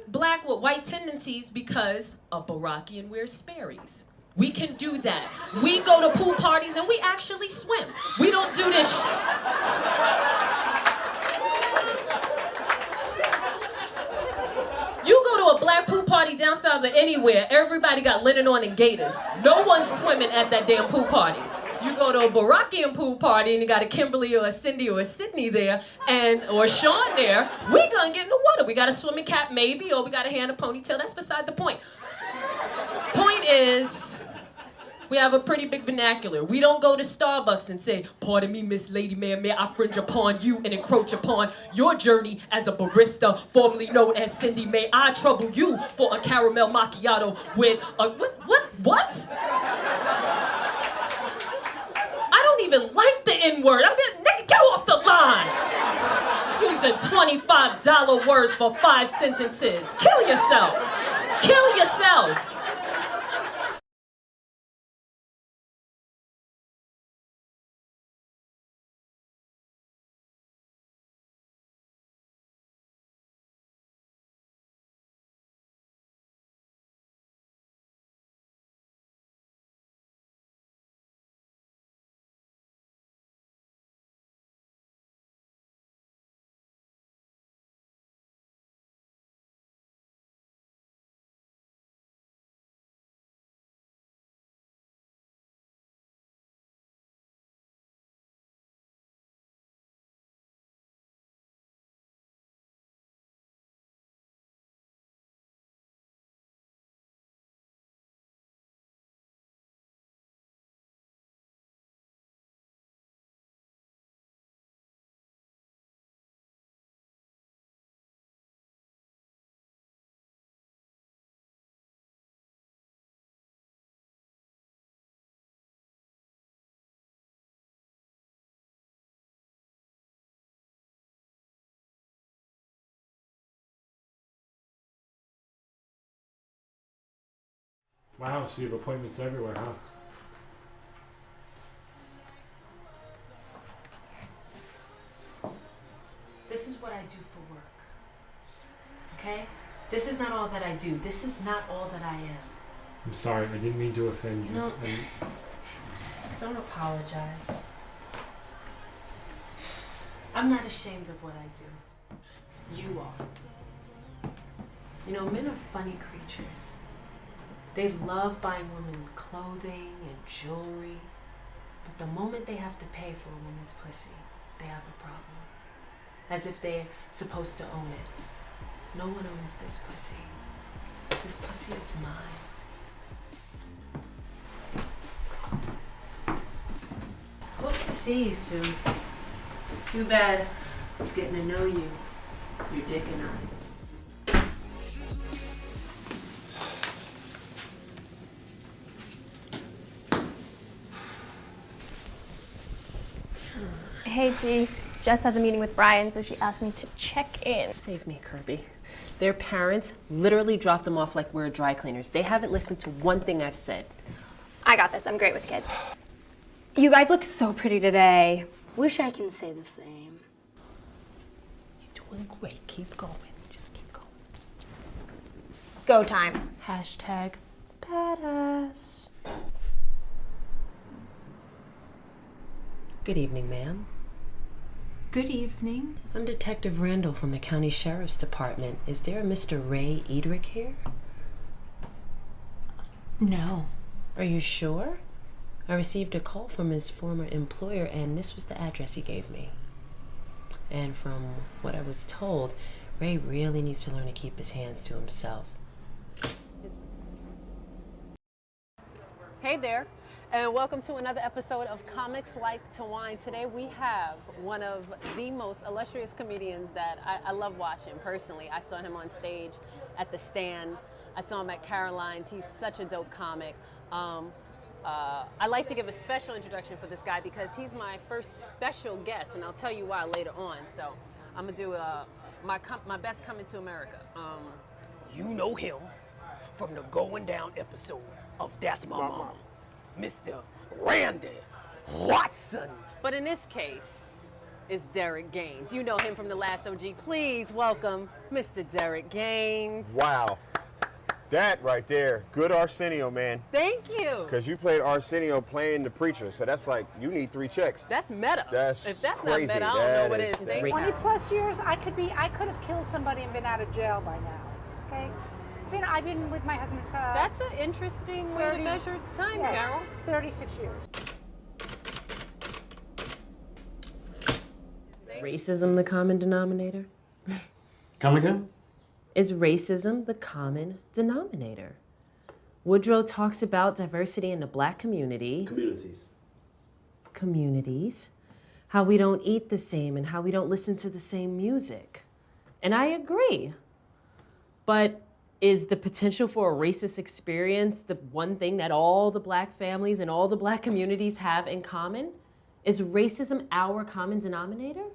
black with white tendencies because a Barakian wears Sperry's. We can do that. We go to pool parties and we actually swim. We don't do this shit. You go to a black pool party down south or anywhere, everybody got linen on and gaiters. No one's swimming at that damn pool party. You go to a Barakian pool party and you got a Kimberly or a Cindy or a Sydney there, or Shawn there, we gonna get in the water. We got a swimming cap maybe, or we got a hair and a ponytail. That's beside the point. Point is, we have a pretty big vernacular. We don't go to Starbucks and say, pardon me, Miss Lady Mayor, may I fringe upon you and encroach upon your journey as a barista, formerly known as Cindy. May I trouble you for a caramel macchiato with a, what? I don't even like the N-word. I'm just, nigga, get off the line. Using $25 words for 5 sentences. Kill yourself. Kill yourself. Wow, so you have appointments everywhere, huh? This is what I do for work. Okay? This is not all that I do. This is not all that I am. I'm sorry, I didn't mean to offend you. No. Don't apologize. I'm not ashamed of what I do. You are. You know, men are funny creatures. They love buying women clothing and jewelry, but the moment they have to pay for a woman's pussy, they have a problem. As if they're supposed to own it. No one owns this pussy. This pussy is mine. Hope to see you soon. Too bad it's getting to know you, your dick and I. Hey T, Jess had a meeting with Brian, so she asked me to check in. Save me, Kirby. Their parents literally dropped them off like we're dry cleaners. They haven't listened to one thing I've said. I got this, I'm great with kids. You guys look so pretty today. Wish I can say the same. You're doing great. Keep going. Just keep going. Go time. Hashtag badass. Good evening, ma'am. Good evening. I'm Detective Randall from the County Sheriff's Department. Is there a Mr. Ray Edrick here? No. Are you sure? I received a call from his former employer, and this was the address he gave me. And from what I was told, Ray really needs to learn to keep his hands to himself. Hey there, and welcome to another episode of Comics Like to Wine. Today we have one of the most illustrious comedians that I love watching personally. I saw him on stage at the Stand. I saw him at Caroline's. He's such a dope comic. I'd like to give a special introduction for this guy because he's my first special guest, and I'll tell you why later on. So I'm gonna do my best coming to America. You know him from the Going Down episode of That's My Mama, Mr. Randy Watson. But in this case, is Derek Gaines. You know him from The Last OG. Please welcome Mr. Derek Gaines. Wow. That right there, good Arsenio, man. Thank you. Because you played Arsenio playing the preacher, so that's like, you need 3 checks. That's meta. If that's crazy. not meta, I don't know what it is. 20 plus years, I could have killed somebody and been out of jail by now. Okay? I've been with my husband. That's an interesting way to measure time, Carol. 36 years. Is racism the common denominator? Come again? Is racism the common denominator? Woodrow talks about diversity in the Black community. Communities. How we don't eat the same and how we don't listen to the same music. And I agree. But is the potential for a racist experience the one thing that all the Black families and all the Black communities have in common? Is racism our common denominator?